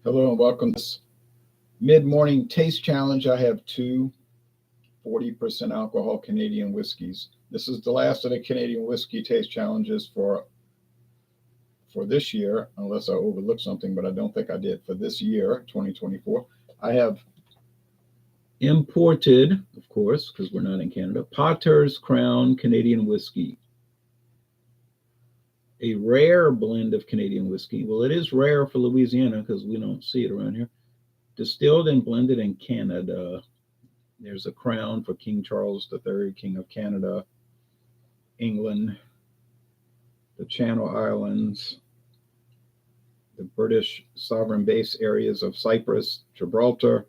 Hello and welcome to this mid-morning taste challenge. I have two 40% alcohol Canadian whiskeys. This is the last of the Canadian whiskey taste challenges for this year, unless I overlooked something, but I don't think I did. For this year, 2024, I have imported, of course, because we're not in Canada, Potter's Crown Canadian whiskey. A rare blend of Canadian whiskey. Well, it is rare for Louisiana because we don't see it around here. Distilled and blended in Canada. There's a crown for King Charles III, King of Canada, England, the Channel Islands, the British sovereign base areas of Cyprus, Gibraltar,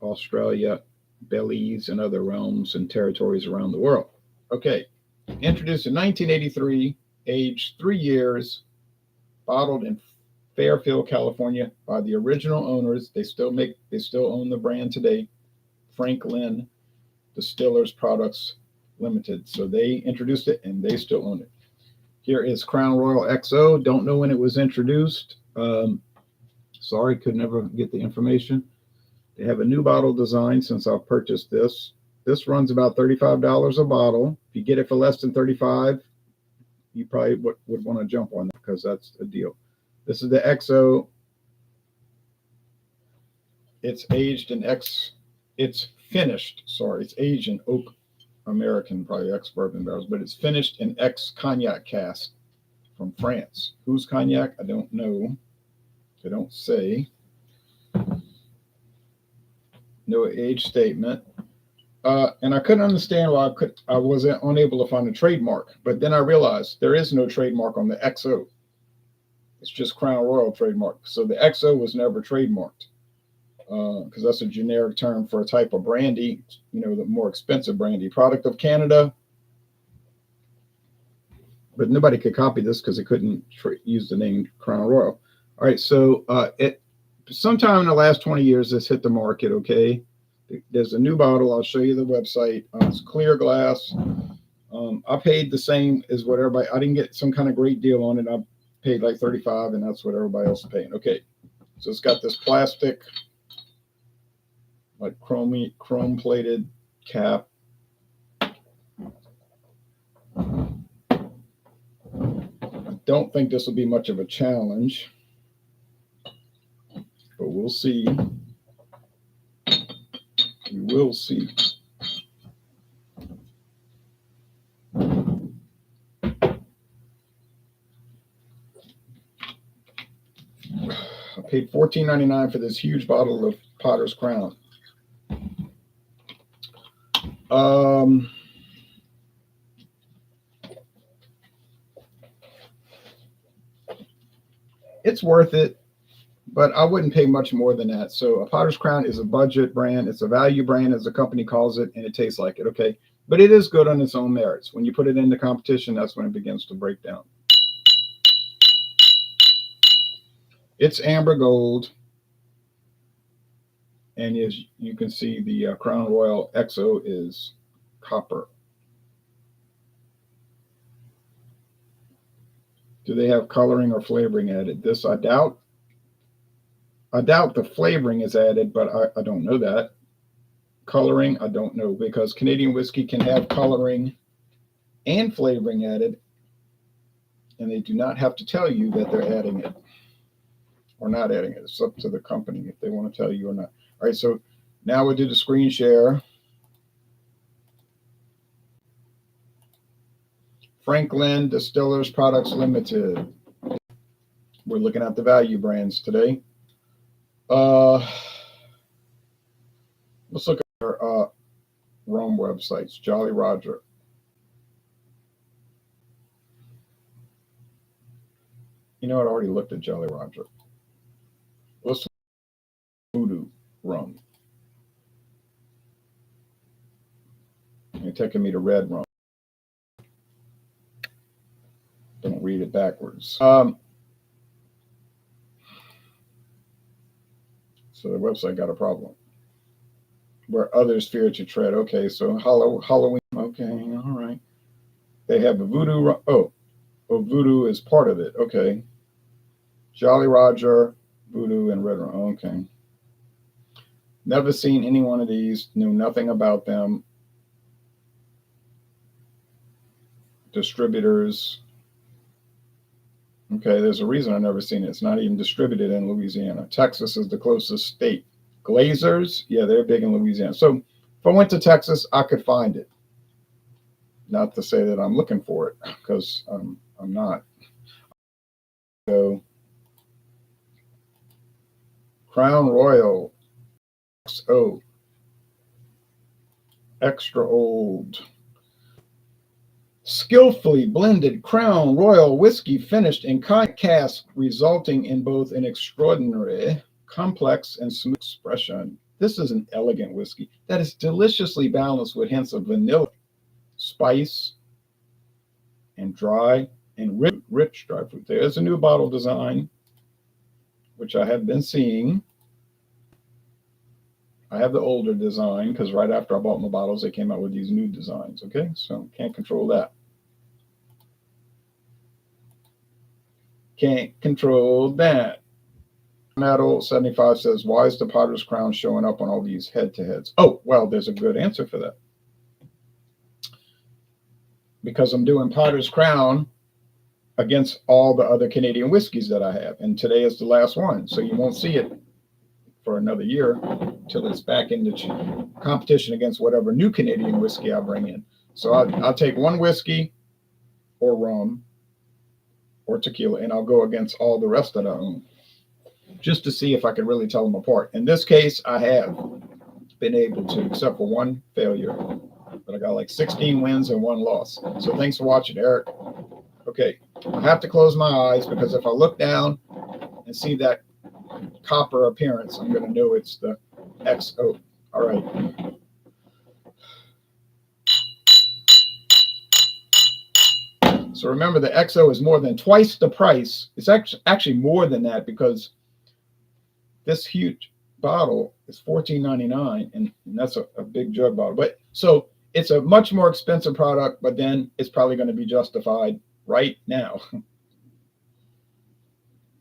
Australia, Belize, and other realms and territories around the world. Okay, introduced in 1983, aged 3 years, bottled in Fairfield, California, by the original owners. They still own the brand today, Frank-Lin Distillers Products Limited. So they introduced it and they still own it. Here is Crown Royal XO. Don't know when it was introduced. Sorry, could never get the information. They have a new bottle design since I purchased this. This runs about $35 a bottle. If you get it for less than $35, you probably would want to jump on it because that's a deal. This is the XO. It's aged in it's aged in oak American, probably ex-bourbon barrels, but it's finished in ex-cognac cask from France. Whose cognac? I don't know. They don't say. No age statement. And I couldn't understand why I wasn't unable to find a trademark. But then I realized there is no trademark on the XO. It's just Crown Royal trademark. So the XO was never trademarked because that's a generic term for a type of brandy, the more expensive brandy. Product of Canada. But nobody could copy this because it couldn't use the name Crown Royal. All right, so sometime in the last 20 years, this hit the market, okay? There's a new bottle. I'll show you the website. It's clear glass. I paid the same as what everybody, I didn't get some kind of great deal on it. I paid like $35, and that's what everybody else is paying. Okay, so it's got this plastic, like chrome plated cap. I don't think this will be much of a challenge, but we'll see. We will see. I paid $14.99 for this huge bottle of Potter's Crown. It's worth it, but I wouldn't pay much more than that. So a Potter's Crown is a budget brand. It's a value brand, as the company calls it, and it tastes like it, okay? But it is good on its own merits. When you put it into competition, that's when it begins to break down. It's amber gold. And as you can see, the Crown Royal XO is copper. Do they have coloring or flavoring added? This I doubt. I doubt the flavoring is added, but I don't know that. Coloring, I don't know, because Canadian whiskey can have coloring and flavoring added, and they do not have to tell you that they're adding it or not adding it. It's up to the company if they want to tell you or not. All right, so now we'll do the screen share. Frank-Lin Distillers Products Limited. We're looking at the value brands today. Let's look at our Rome websites. Jolly Roger. You know what? I already looked at Jolly Roger. Let's look at Voodoo Rum. You're taking me to red rum. Don't read it backwards. So the website got a problem. Where others fear to tread. Okay, so Halloween. Okay, all right. They have a Voodoo. Oh, Voodoo is part of it. Okay. Jolly Roger, Voodoo and Red Rum. Okay. Never seen any one of these. Knew nothing about them. Distributors. Okay, there's a reason I've never seen it. It's not even distributed in Louisiana. Texas is the closest state. Glazers, yeah, they're big in Louisiana. So if I went to Texas, I could find it. Not to say that I'm looking for it, because I'm not. So Crown Royal XO, extra old. Skillfully blended Crown Royal whiskey finished in cognac cask, resulting in both an extraordinary, complex, and smooth expression. This is an elegant whiskey that is deliciously balanced with hints of vanilla, spice, and dry and rich dry fruit. There's a new bottle design, which I have been seeing. I have the older design because right after I bought my bottles, they came out with these new designs. Okay, so can't control that. Can't control that. Metal 75 says, why is the Potter's Crown showing up on all these head-to-heads? Oh, well, there's a good answer for that. Because I'm doing Potter's Crown against all the other Canadian whiskeys that I have. And today is the last one. So you won't see it for another year till it's back in the competition against whatever new Canadian whiskey I bring in. So I'll take one whiskey or rum or tequila, and I'll go against all the rest that I own, just to see if I can really tell them apart. In this case, I have been able to, except for one failure, but I got like 16 wins and one loss. So thanks for watching, Eric. Okay, I have to close my eyes because if I look down and see that copper appearance, I'm going to know it's the XO. All right. So remember, the XO is more than twice the price. It's actually more than that because this huge bottle is $14.99, and that's a big jug bottle. But so it's a much more expensive product, but then it's probably going to be justified right now.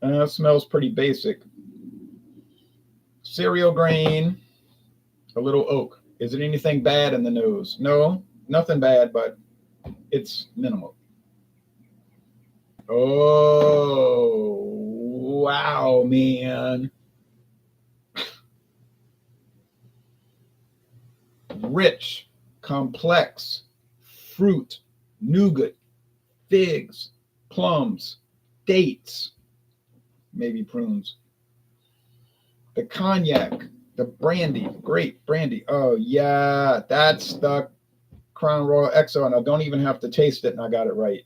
It smells pretty basic. Cereal grain, a little oak. Is it anything bad in the nose? No, nothing bad, but it's minimal. Oh, wow, man. Rich, complex, fruit, nougat, figs, plums, dates, maybe prunes. The cognac, the brandy, great brandy. Oh, yeah, that's the Crown Royal XO, and I don't even have to taste it, and I got it right.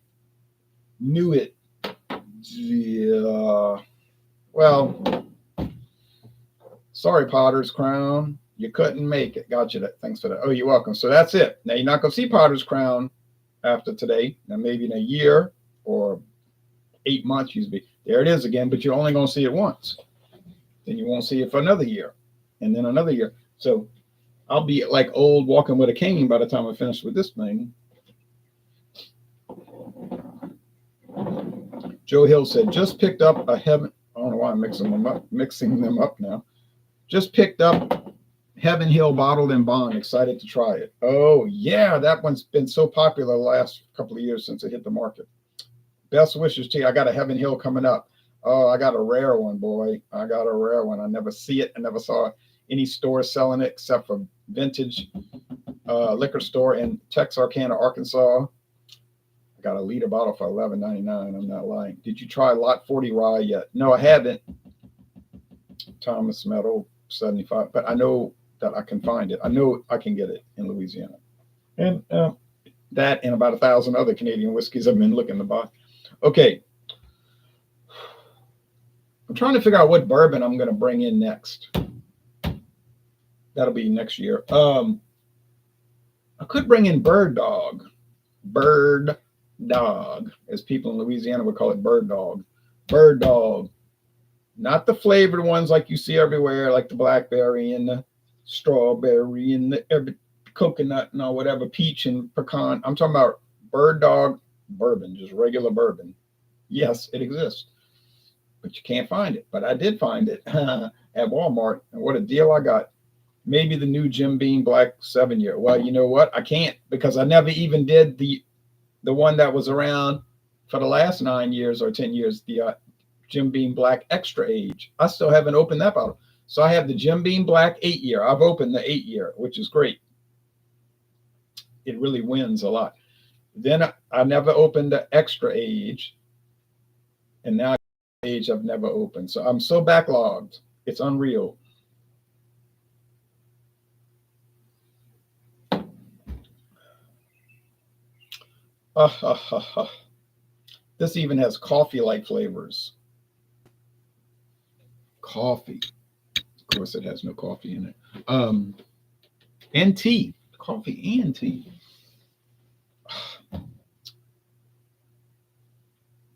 Knew it. Yeah. Well, sorry, Potter's Crown. You couldn't make it. Got you that. Thanks for that. Oh, you're welcome. So that's it. Now, you're not going to see Potter's Crown after today. Now, maybe in a year or 8 months, there it is again, but you're only going to see it once. Then you won't see it for another year and then another year. So I'll be like old walking with a cane by the time I finish with this thing. Joe Hill said, just picked up a Heaven. I don't know why I'm mixing them up now. Just picked up Heaven Hill bottled in bond. Excited to try it. Oh, yeah. That one's been so popular the last couple of years since it hit the market. Best wishes to you. I got a Heaven Hill coming up. Oh, I got a rare one, boy. I got a rare one. I never see it. I never saw any store selling it except for Vintage liquor store in Texarkana, Arkansas. I got a liter bottle for $11.99. I'm not lying. Did you try Lot 40 rye yet? No, I haven't. Thomas Metal 75. But I know that I can find it. I know I can get it in Louisiana. And that and about 1,000 other Canadian whiskeys I've been looking to buy. Okay. I'm trying to figure out what bourbon I'm going to bring in next. That'll be next year. I could bring in Bird Dog. Bird Dog, as people in Louisiana would call it, Bird Dog. Bird Dog. Not the flavored ones like you see everywhere, like the blackberry and the strawberry and the coconut and all whatever, peach and pecan. I'm talking about Bird Dog bourbon, just regular bourbon. Yes, it exists. but you can't find it. But I did find it at Walmart, and what a deal I got. Maybe the new Jim Beam Black 7-year. Well, you know what? I can't, because I never even did the one that was around for the last 9 years or 10 years, the Jim Beam Black Extra Age. I still haven't opened that bottle. So I have the Jim Beam Black 8-year. I've opened the 8-year, which is great. It really wins a lot. Then I never opened the Extra Age, and now age I've never opened. So I'm so backlogged. It's unreal. This even has coffee-like flavors. Coffee. Of course, it has no coffee in it. And tea. Coffee and tea.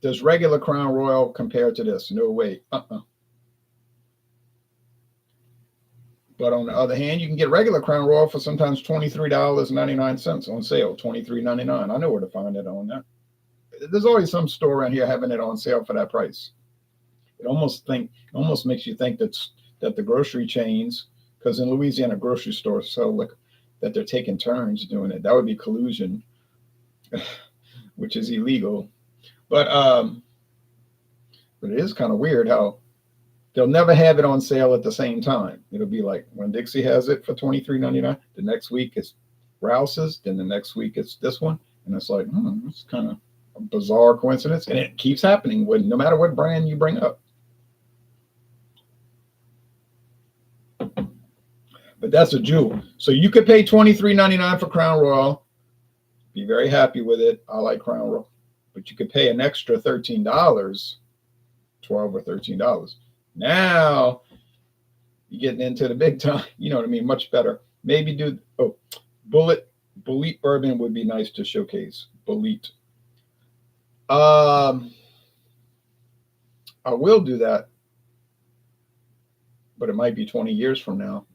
Does regular Crown Royal compare to this? No way. But on the other hand, you can get regular Crown Royal for sometimes $23.99 on sale, $23.99. I know where to find it on that. There's always some store around here having it on sale for that price. It almost makes you think that the grocery chains, because in Louisiana grocery stores sell like that they're taking turns doing it. That would be collusion, which is illegal. But it is kind of weird how they'll never have it on sale at the same time. It'll be like when Dixie has it for $23.99, the next week it's Rouse's, then the next week it's this one. And it's like, it's kind of a bizarre coincidence. And it keeps happening no matter what brand you bring up. But that's a jewel. So you could pay $23.99 for Crown Royal. Be very happy with it. I like Crown Royal. But you could pay an extra $13, $12 or $13. Now you're getting into the big time. You know what I mean? Much better. Maybe Bullet bourbon would be nice to showcase. Bullet. I will do that, but it might be 20 years from now.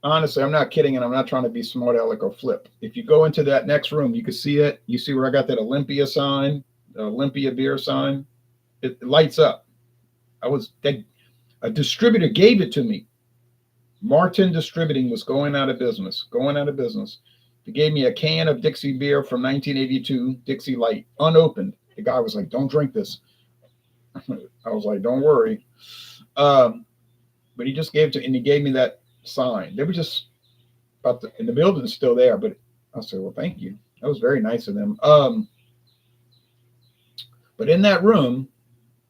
Honestly, I'm not kidding, and I'm not trying to be smart aleck or flip. If you go into that next room, you can see it. You see where I got that Olympia sign, the Olympia beer sign. It lights up. A distributor gave it to me. Martin Distributing was going out of business. They gave me a can of Dixie beer from 1982, Dixie Light, unopened. The guy was like, "Don't drink this." I was like, "Don't worry." But he just gave it and he gave me that sign. They were just and the building's still there, but I said, "Well, thank you." That was very nice of them. But in that room,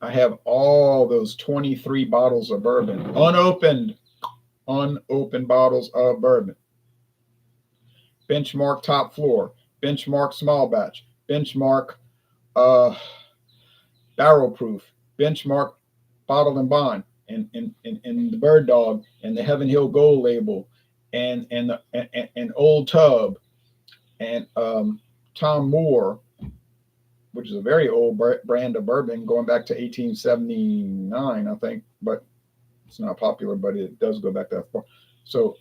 I have all those 23 bottles of bourbon, unopened bottles of bourbon. Benchmark top floor, benchmark small batch, benchmark barrel proof, benchmark bottled and bond, and the Bird Dog, and the Heaven Hill Gold label, and Old Tub, and Tom Moore, which is a very old brand of bourbon going back to 1879, I think, but it's not popular, but it does go back that far. So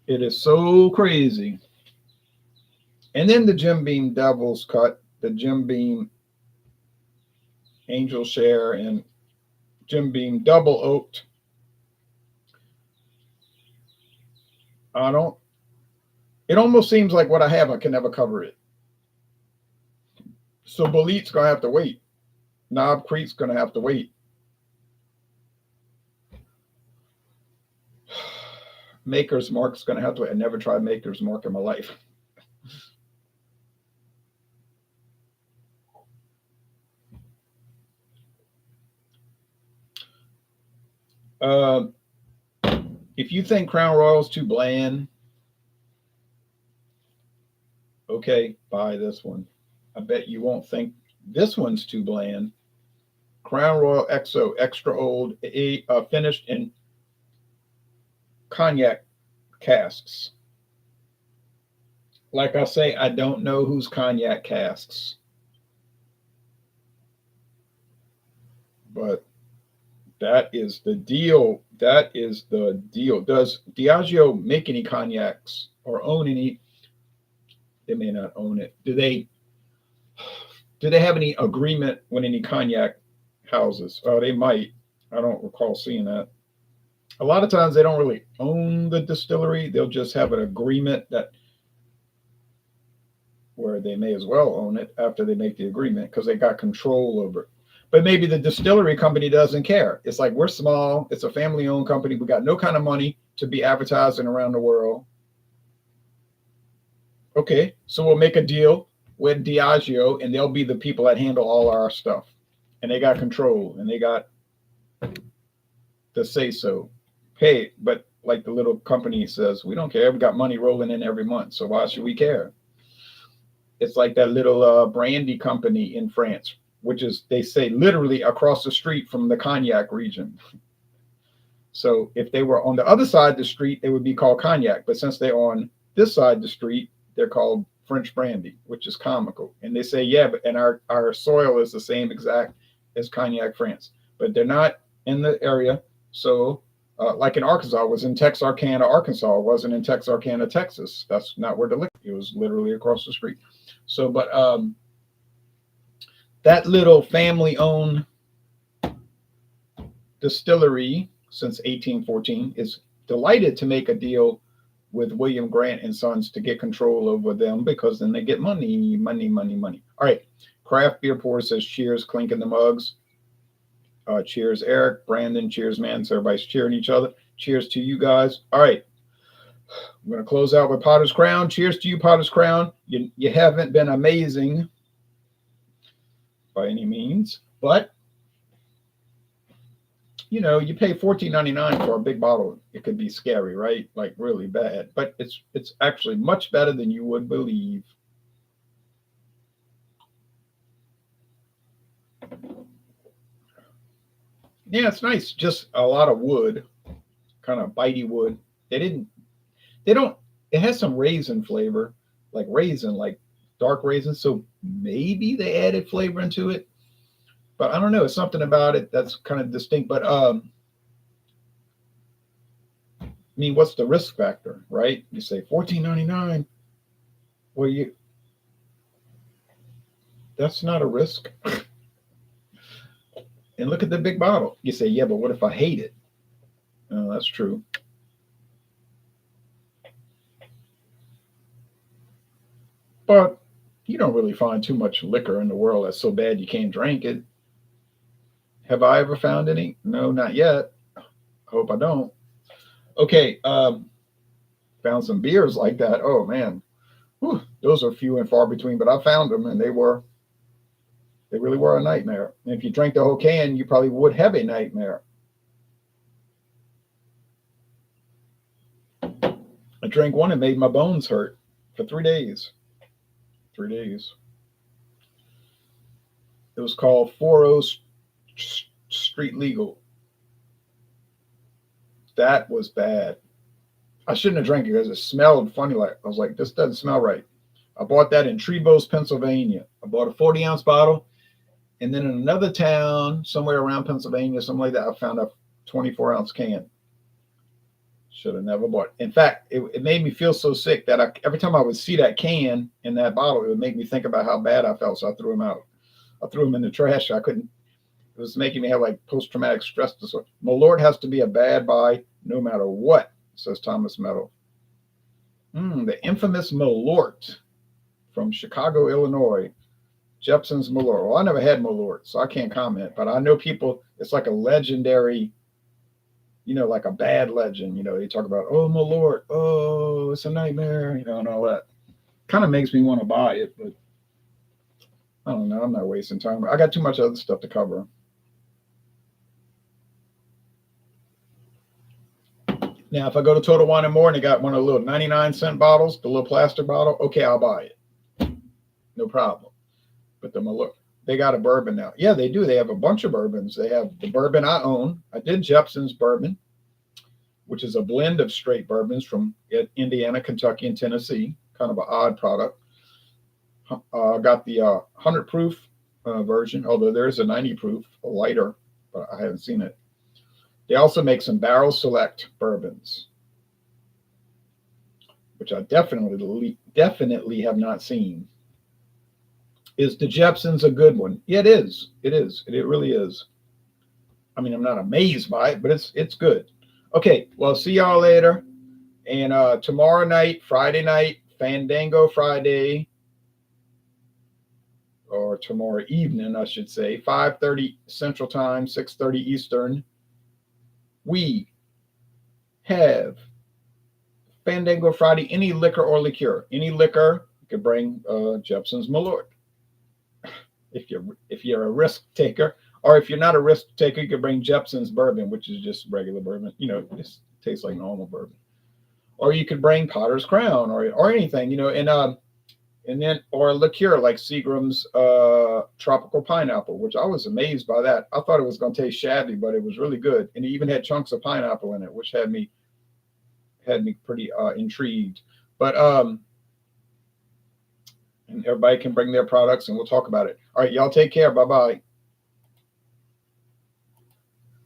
it is so crazy. And then the Jim Beam Devil's Cut, the Jim Beam Angel Share, and Jim Beam Double Oaked. It almost seems like what I have, I can never cover it. So Bullet's going to have to wait. Knob Creek's going to have to wait. Maker's Mark's going to have to wait. I never tried Maker's Mark in my life. If you think Crown Royal's too bland, okay, buy this one. I bet you won't think this one's too bland. Crown Royal XO, extra old, finished in cognac casks. Like I say, I don't know whose cognac casks, but that is the deal. That is the deal. Does Diageo make any cognacs or own any? They may not own it. Do they? Do they have any agreement with any cognac houses? Oh, they might. I don't recall seeing that. A lot of times they don't really own the distillery. They'll just have an agreement that where they may as well own it after they make the agreement because they got control over it. But maybe the distillery company doesn't care. It's like we're small. It's a family-owned company. We got no kind of money to be advertising around the world. Okay, so we'll make a deal with Diageo, and they'll be the people that handle all our stuff. And they got control, and they got the say so. Hey, but like the little company says, we don't care. We got money rolling in every month, so why should we care? It's like that little brandy company in France, which is, they say, literally across the street from the cognac region. So if they were on the other side of the street, they would be called cognac. But since they're on this side of the street, they're called French brandy, which is comical. And they say, yeah, but and our soil is the same exact as Cognac, France. But they're not in the area. So like in Arkansas, it was in Texarkana, Arkansas. It wasn't in Texarkana, Texas. That's not where the liquor. It was literally across the street. So, but that little family-owned distillery since 1814 is delighted to make a deal with William Grant and Sons to get control over them because then they get money, money, money, money. All right. Craft Beer Pour says cheers, clinking the mugs. Cheers, Eric, Brandon. Cheers, man. So everybody's cheering each other. Cheers to you guys. All right. I'm going to close out with Potter's Crown. Cheers to you, Potter's Crown. You haven't been amazing by any means, but you know, you pay $14.99 for a big bottle. It could be scary, right? Like really bad, but it's actually much better than you would believe. Yeah, it's nice. Just a lot of wood, kind of bitey wood. They don't, it has some raisin flavor, like raisin, like dark raisin. So maybe they added flavor into it, but I don't know. It's something about it that's kind of distinct. But I mean, what's the risk factor, right? You say $14.99. Well, that's not a risk. And look at the big bottle. You say, yeah, but what if I hate it? Oh, that's true. But you don't really find too much liquor in the world that's so bad you can't drink it. Have I ever found any? No, not yet. Hope I don't. Okay, found some beers like that. Oh man, whew, those are few and far between, but I found them and they really were a nightmare. And if you drank the whole can, you probably would have a nightmare. I drank one and made my bones hurt for 3 days. 3 days. It was called 40 Street Legal. That was bad. I shouldn't have drank it because it smelled funny. Like I was like, this doesn't smell right. I bought that in Trevose, Pennsylvania. I bought a 40-ounce bottle. And then in another town, somewhere around Pennsylvania, something like that, I found a 24-ounce can. Should have never bought it. In fact, it made me feel so sick that every time I would see that can in that bottle, it would make me think about how bad I felt. So I threw them out. I threw them in the trash. I couldn't. It was making me have like post-traumatic stress disorder. Malort has to be a bad buy no matter what, says Thomas Meadow. The infamous Malort from Chicago, Illinois. Jepson's Malort. Well, I never had Malort, so I can't comment. But I know people, it's like a legendary, like a bad legend. They talk about, oh, Malort. Oh, it's a nightmare, and all that. Kind of makes me want to buy it, but I don't know. I'm not wasting time. I got too much other stuff to cover. Now, if I go to Total Wine & More and they got one of the little 99-cent bottles, the little plastic bottle, okay, I'll buy it. No problem. But the Malort, they got a bourbon now. Yeah, they do. They have a bunch of bourbons. They have the bourbon I own. I did Jepson's bourbon, which is a blend of straight bourbons from Indiana, Kentucky, and Tennessee. Kind of an odd product. I got the 100 proof version, although there's a 90 proof, a lighter, but I haven't seen it. They also make some barrel select bourbons, which I definitely have not seen. Is the Jepson's a good one? Yeah, it is. It is. It really is. I mean, I'm not amazed by it, but it's good. Okay, well, see y'all later. And tomorrow night, Friday night, Fandango Friday, or tomorrow evening, I should say, 5:30 Central Time, 6:30 Eastern. We have Fandango Friday. Any liquor or liqueur, any liquor, you could bring Jepson's Malort. If you're a risk taker, or if you're not a risk taker, you could bring Jepson's Bourbon, which is just regular bourbon. It tastes like normal bourbon. Or you could bring Potter's Crown, or anything, and then or a liqueur like Seagram's tropical pineapple, which I was amazed by that. I thought it was going to taste shabby, but it was really good, and it even had chunks of pineapple in it, which had me pretty intrigued. But and everybody can bring their products, and we'll talk about it. All right, y'all take care. Bye bye.